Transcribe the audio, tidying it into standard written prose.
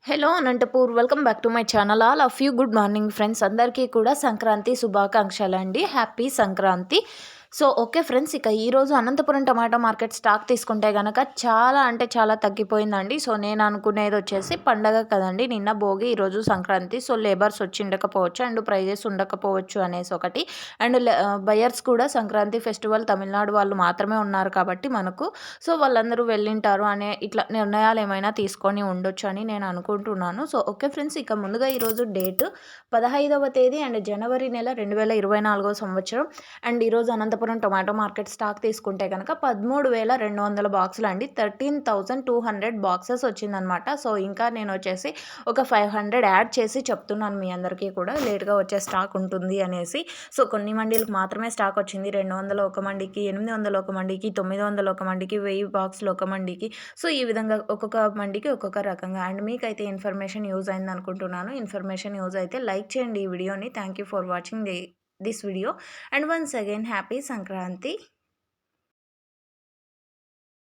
hello Anantapur welcome back to my channel all of you good morning friends అందరికీ కూడా సంక్రాంతి శుభాకాంక్షలు అండి happy Sankranti so okay friends ఇక ఈరోజు అనంతపురం టమాటా మార్కెట్ స్టాక్ తీసుకుంటే కనుక చాలా అంటే చాలా తగ్గిపోయిందండి సో నేను అనుకునేది వచ్చేసి పండగ కదండి నిన్న భోగి ఈరోజు సంక్రాంతి సో లేబర్స్ వచ్చి ఉండకపోవచ్చు అండ్ ప్రైజెస్ ఉండకపోవచ్చు అనేసి ఒకటి అండ్ బయర్స్ కూడా సంక్రాంతి ఫెస్టివల్ తమిళనాడు వాళ్ళు మాత్రమే ఉన్నారు కాబట్టి మనకు సో వాళ్ళందరూ వెళ్ళింటారు అనే ఇట్లా నిర్ణయాలు ఏమైనా తీసుకొని ఉండొచ్చు అని నేను అనుకుంటున్నాను సో ఓకే ఫ్రెండ్స్ ఇక ముందుగా ఈరోజు డేట్ 15వ తేదీ అండ్ జనవరి నెల 2024 సంవత్సరం అండ్ ఈరోజు అనంతపురం టొమాటో మార్కెట్ స్టాక్ తీసుకుంటే కనుక 13,200 బాక్సులు అండి 13,200 బాక్సెస్ వచ్చిందనమాట సో ఇంకా నేను వచ్చేసి ఒక 500 యాడ్ చేసి చెప్తున్నాను మీ అందరికీ కూడా లేట్గా వచ్చే స్టాక్ ఉంటుంది అనేసి సో కొన్ని మండీలకు మాత్రమే స్టాక్ వచ్చింది 200 ఒక మండికి 800 ఒక మండికి 900 ఒక మండికి 1000 బాక్సులు ఒక మండికి సో ఈ విధంగా ఒక్కొక్క మండికి ఒక్కొక్క రకంగా అండ్ మీకైతే ఇన్ఫర్మేషన్ యూజ్ అయింది అనుకుంటున్నాను ఇన్ఫర్మేషన్ యూజ్ అయితే లైక్ చేయండి ఈ వీడియోని thank you for watching this video and once again happy Sankranti